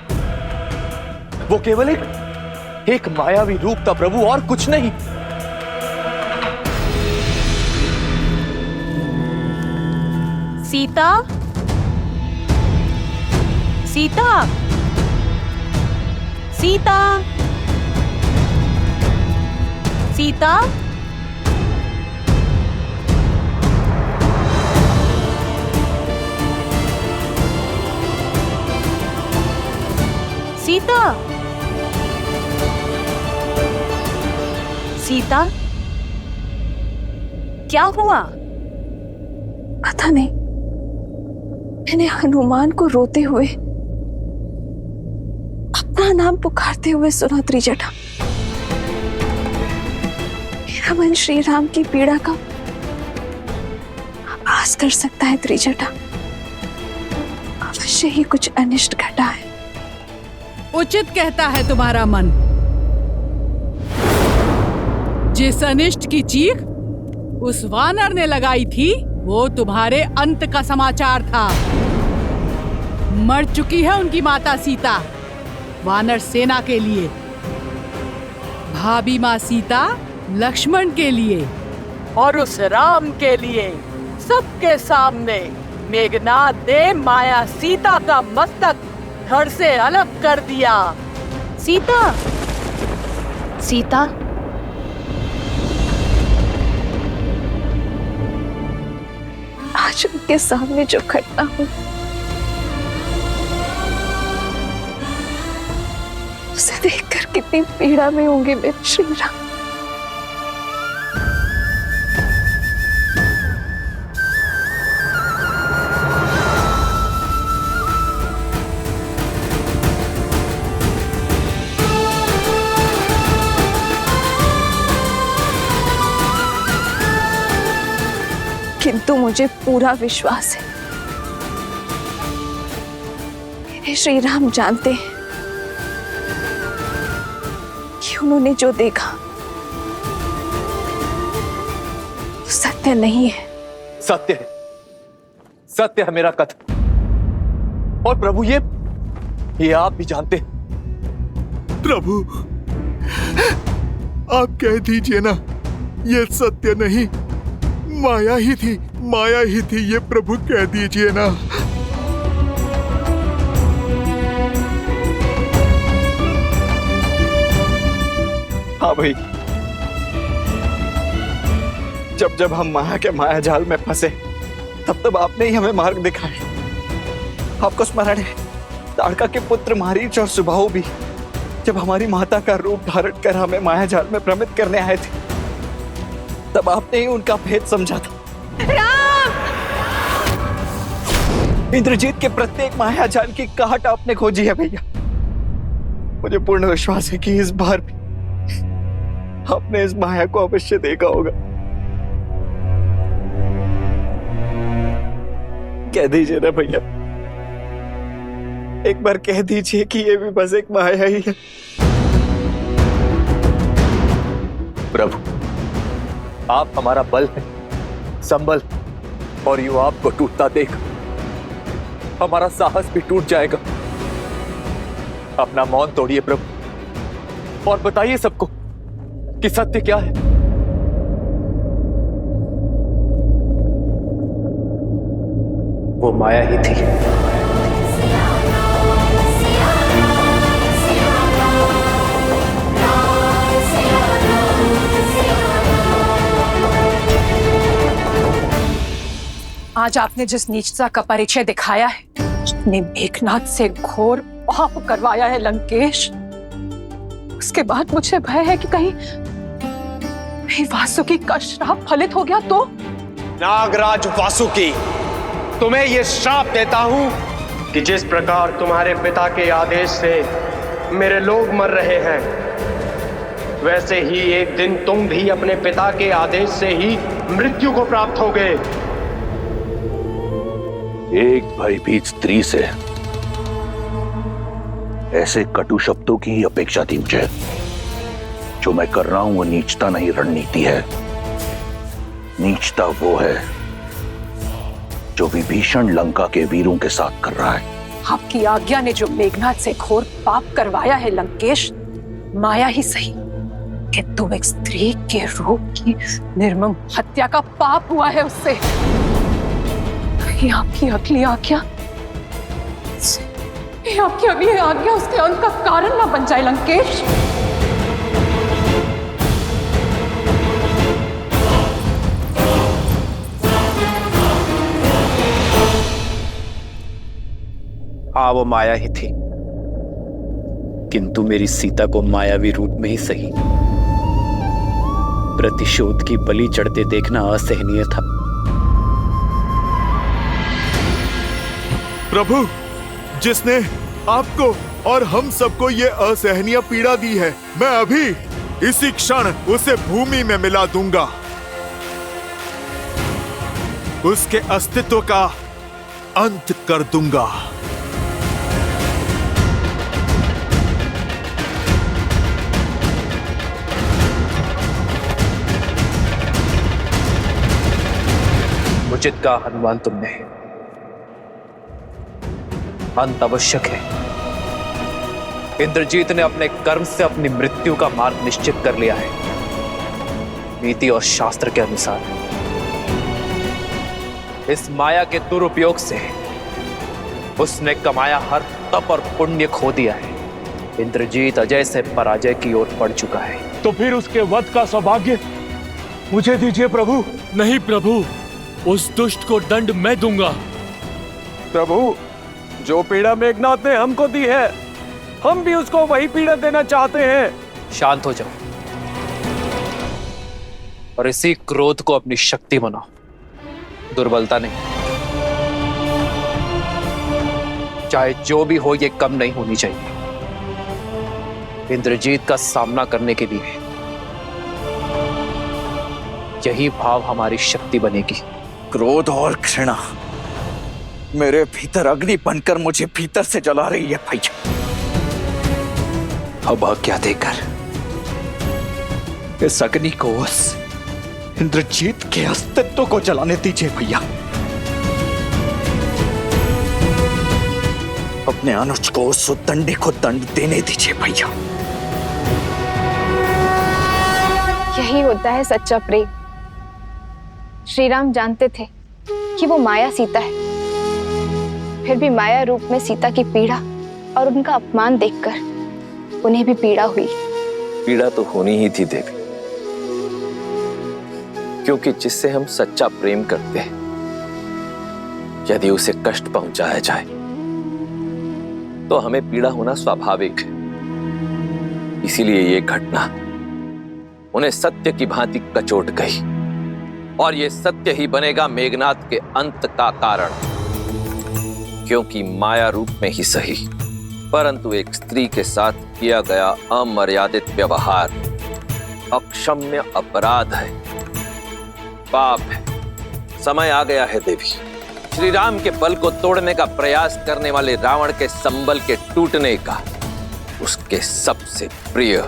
वो केवल एक मायावी रूप था प्रभु, और कुछ नहीं। सीता, सीता, सीता, सीता, सीता, सीता, क्या हुआ? पता नहीं, मैंने हनुमान को रोते हुए, अपना नाम पुकारते हुए सुना त्रिजटा। मेरा मन श्री राम की पीड़ा का आभास कर सकता है त्रिजटा। अवश्य ही कुछ अनिष्ट घटा है। उचित कहता है तुम्हारा मन। जिस अनिष्ट की चीख उस वानर ने लगाई थी, वो तुम्हारे अंत का समाचार था। मर चुकी है उनकी माता सीता वानर सेना के लिए, भाभी माँ सीता लक्ष्मण के लिए, और उस राम के लिए सबके सामने मेघनाद ने माया सीता का मस्तक धड़ से अलग कर दिया। सीता, सीता, आज उनके सामने जो घटना हुई, उसे देखकर कितनी पीड़ा में होंगे मेरे श्री राम। किंतु मुझे पूरा विश्वास है, मेरे श्री राम जानते हैं कि उन्होंने जो देखा वो सत्य नहीं है। सत्य है, सत्य है मेरा कथन। और प्रभु ये आप भी जानते हैं। प्रभु, आप कह दीजिए ना, ये सत्य नहीं, माया ही थी, माया ही थी, ये प्रभु कह दीजिए ना। हाँ भाई, जब जब हम माया के माया जाल में फंसे, तब तब आपने ही हमें मार्ग दिखाए। आपको स्मरण है, ताड़का के पुत्र मारीच और सुबाहु भी जब हमारी माता का रूप धारण कर हमें माया जाल में भ्रमित करने आए थे, तब आपने ही उनका भेद समझा था। राम! इंद्रजीत के प्रत्येक माया जाल की काट आपने खोजी है भैया। मुझे पूर्ण विश्वास है कि इस बार भी आपने इस माया को अवश्य देखा होगा। कह दीजिए ना भैया, एक बार कह दीजिए कि ये भी बस एक माया ही है। प्रभु, आप हमारा बल है, संबल, और यूं आपको टूटता देख हमारा साहस भी टूट जाएगा। अपना मौन तोड़िए प्रभु, और बताइए सबको कि सत्य क्या है। वो माया ही थी। आज आपने जिस नीचता का परिचय दिखाया है, अपने मेघनाद से घोर पाप करवाया है लंकेश, उसके बाद मुझे भय है कि कहीं वासुकी का श्राप फलित हो गया तो। नागराज वासुकी, तुम्हें यह श्राप देता हूं कि जिस प्रकार तुम्हारे पिता के आदेश से मेरे लोग मर रहे हैं, वैसे ही एक दिन तुम भी अपने पिता के आदेश से ही मृत्यु को प्राप्त होगे। एक भयभीत स्त्री से ऐसे कटु शब्दों की ही अपेक्षा थी मुझे। जो मैं कर रहा हूं वो नीचता नहीं, रणनीति है। नीचता वो है जो विभीषण लंका के वीरों के साथ कर रहा है। आपकी आज्ञा ने जो मेघनाथ से घोर पाप करवाया है लंकेश, माया ही सही कि तुम एक स्त्री के रूप की निर्मम हत्या का पाप हुआ है उससे। कहीं आपकी अगली आज्ञा उसके अंत का कारण ना बन जाए लंकेश। हाँ, वो माया ही थी, किंतु मेरी सीता को मायावी रूप में ही सही प्रतिशोध की बलि चढ़ते देखना असहनीय था। प्रभु, जिसने आपको और हम सबको ये असहनीय पीड़ा दी है, मैं अभी इसी क्षण उसे भूमि में मिला दूंगा। उसके अस्तित्व का अंत कर दूंगा। उचित का हनुमान तुमने, अंत आवश्यक है। इंद्रजीत ने अपने कर्म से अपनी मृत्यु का मार्ग निश्चित कर लिया है। नीति और शास्त्र के अनुसार इस माया के दुरुपयोग से उसने कमाया हर तप और पुण्य खो दिया है। इंद्रजीत अजय से पराजय की ओर बढ़ चुका है। तो फिर उसके वध का सौभाग्य मुझे दीजिए प्रभु। नहीं प्रभु, उस दुष्ट को दंड मैं दूंगा। प्रभु, जो पीड़ा मेघनाथ ने हमको दी है, हम भी उसको वही पीड़ा देना चाहते हैं। शांत हो जाओ और इसी क्रोध को अपनी शक्ति बनाओ, दुर्बलता नहीं। चाहे जो भी हो, ये कम नहीं होनी चाहिए। इंद्रजीत का सामना करने के लिए यही भाव हमारी शक्ति बनेगी। क्रोध और घृणा मेरे भीतर अग्नि बनकर मुझे भीतर से जला रही है भैया। अब आज्ञा देकर इस अग्नि को उस इंद्रजीत के अस्तित्व को जलाने दीजिए भैया। अपने अनुज को उस उद्दंडी को दंड देने दीजिए भैया। यही होता है सच्चा प्रेम। श्री राम जानते थे कि वो माया सीता है, फिर भी माया रूप में सीता की पीड़ा और उनका अपमान देखकर उन्हें भी पीड़ा हुई। पीड़ा तो होनी ही थी देवी, क्योंकि जिससे हम सच्चा प्रेम करते हैं, यदि उसे कष्ट पहुंचाया जाए तो हमें पीड़ा होना स्वाभाविक है। इसीलिए ये घटना उन्हें सत्य की भांति कचोट गई, और ये सत्य ही बनेगा मेघनाथ के अंत का कारण। क्योंकि माया रूप में ही सही, परंतु एक स्त्री के साथ किया गया अमर्यादित व्यवहार अक्षम्य अपराध है, पाप है। समय आ गया है देवी। श्री राम के बल को तोड़ने का प्रयास करने वाले रावण के संबल के टूटने का, उसके सबसे प्रिय,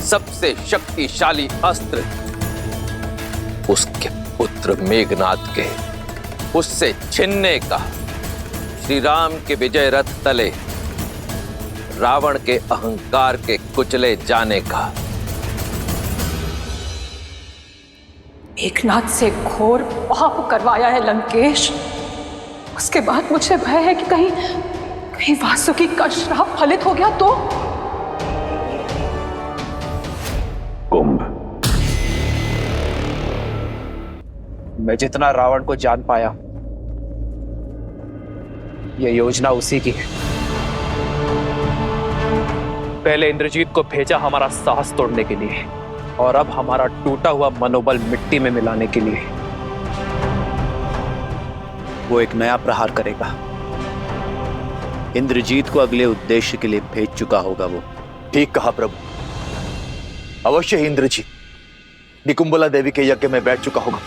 सबसे शक्तिशाली अस्त्र उसके पुत्र मेघनाथ के उससे छीनने का, श्री राम के विजय रथ तले रावण के अहंकार के कुचले जाने का। मेघनाथ से घोर पाप करवाया है लंकेश। उसके बाद मुझे भय है कि कहीं वासुकी का श्राप फलित हो गया तो। कुंभ, मैं जितना रावण को जान पाया, यह योजना उसी की है। पहले इंद्रजीत को भेजा हमारा साहस तोड़ने के लिए, और अब हमारा टूटा हुआ मनोबल मिट्टी में मिलाने के लिए। वो एक नया प्रहार करेगा। इंद्रजीत को अगले उद्देश्य के लिए भेज चुका होगा वो। ठीक कहा प्रभु, अवश्य ही इंद्रजीत निकुंबला देवी के यज्ञ में बैठ चुका होगा।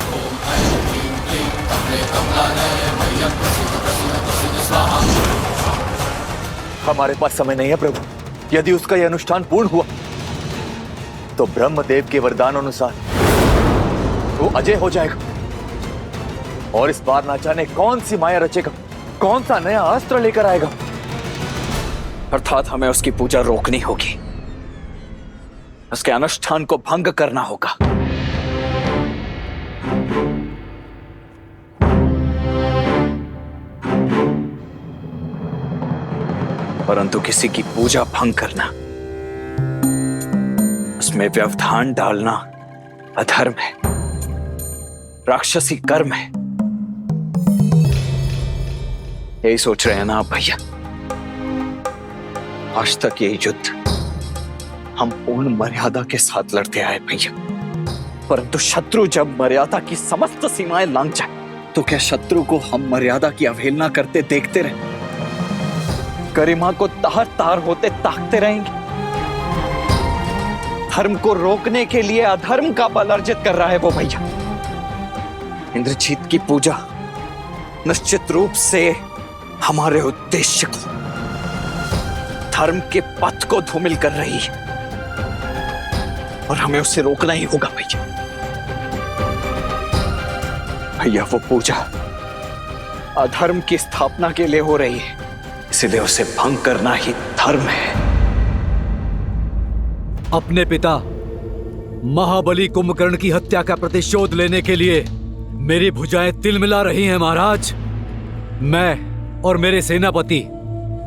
हमारे पास समय नहीं है प्रभु। यदि उसका यह अनुष्ठान पूर्ण हुआ तो ब्रह्मदेव के वरदान अनुसार वो अजय हो जाएगा और इस बार ना जाने कौन सी माया रचेगा, कौन सा नया अस्त्र लेकर आएगा। अर्थात हमें उसकी पूजा रोकनी होगी, उसके अनुष्ठान को भंग करना होगा। परंतु किसी की पूजा भंग करना, उसमें व्यवधान डालना अधर्म है, राक्षसी कर्म है। यही सोच रहे हैं ना आप भैया? आज तक यही युद्ध हम पूर्ण मर्यादा के साथ लड़ते आए भैया, परंतु शत्रु जब मर्यादा की समस्त सीमाएं लांघ जाए तो क्या शत्रु को हम मर्यादा की अवहेलना करते देखते रहे? गरिमा को तार तार होते ताकते रहेंगे? धर्म को रोकने के लिए अधर्म का बल अर्जित कर रहा है वो भैया। इंद्रजीत की पूजा निश्चित रूप से हमारे उद्देश्य को, धर्म के पथ को धूमिल कर रही है और हमें उसे रोकना ही होगा भैया। भैया वो पूजा अधर्म की स्थापना के लिए हो रही है, इसलिए उसे भंग करना ही धर्म है। अपने पिता महाबली कुंभकर्ण की हत्या का प्रतिशोध लेने के लिए मेरी भुजाएं तिलमिला रही हैं महाराज। मैं और मेरे सेनापति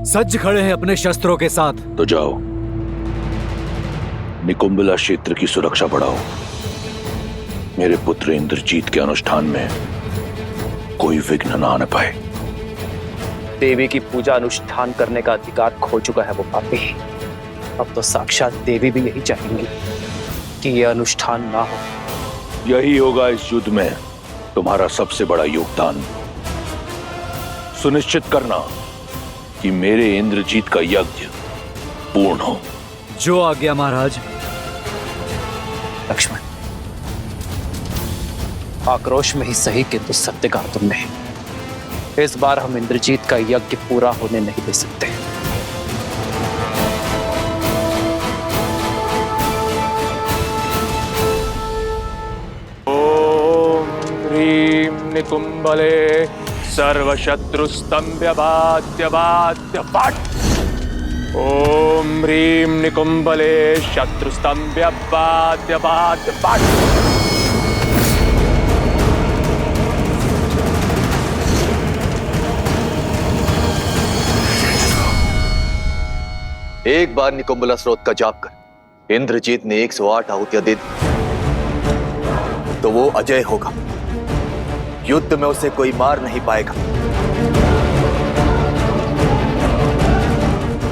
सज्ज खड़े हैं अपने शस्त्रों के साथ। तो जाओ, निकुंभला क्षेत्र की सुरक्षा बढ़ाओ। मेरे पुत्र इंद्रजीत के अनुष्ठान में कोई विघ्न ना आने पाए। देवी की पूजा अनुष्ठान करने का अधिकार खो चुका है वो पापी। अब तो साक्षात देवी भी यही चाहेंगी कि यह अनुष्ठान ना हो। यही होगा इस युद्ध में तुम्हारा सबसे बड़ा योगदान। सुनिश्चित करना कि मेरे इंद्रजीत का यज्ञ पूर्ण हो। जो आज्ञा महाराज। लक्ष्मण, आक्रोश में ही सही किंतु सत्य कहा तुमने। इस बार हम इंद्रजीत का यज्ञ पूरा होने नहीं दे सकते। ओम ह्रीं निकुंभले सर्वशत्रुस्तंभ्य बाध्य बाध्य फट। ओम ह्रीं निकुंभले शत्रुस्तंभ्य बाध्य बाध्य फट। एक बार निकुंभला स्रोत का जाप कर इंद्रजीत ने 108 आहुतियां दे दी तो वो अजय होगा। युद्ध में उसे कोई मार नहीं पाएगा।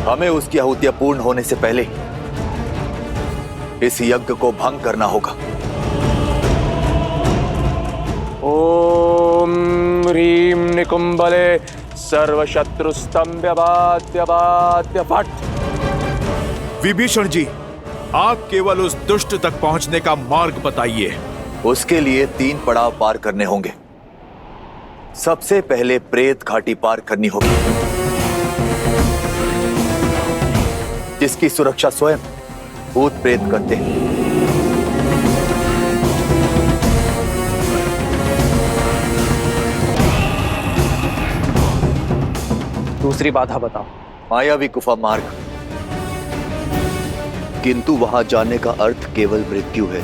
हमें उसकी आहुतियां पूर्ण होने से पहले इस यज्ञ को भंग करना होगा। ओम ह्रीं निकुंभले सर्वशत्रुस्तंभ्य बाध्य बाध्य फट। विभीषण जी, आप केवल उस दुष्ट तक पहुंचने का मार्ग बताइए। उसके लिए 3 पड़ाव पार करने होंगे। सबसे पहले प्रेत घाटी पार करनी होगी, जिसकी सुरक्षा स्वयं भूत प्रेत करते हैं। दूसरी बाधा बताओ। मायावी गुफा मार्ग, किंतु वहां जाने का अर्थ केवल मृत्यु है।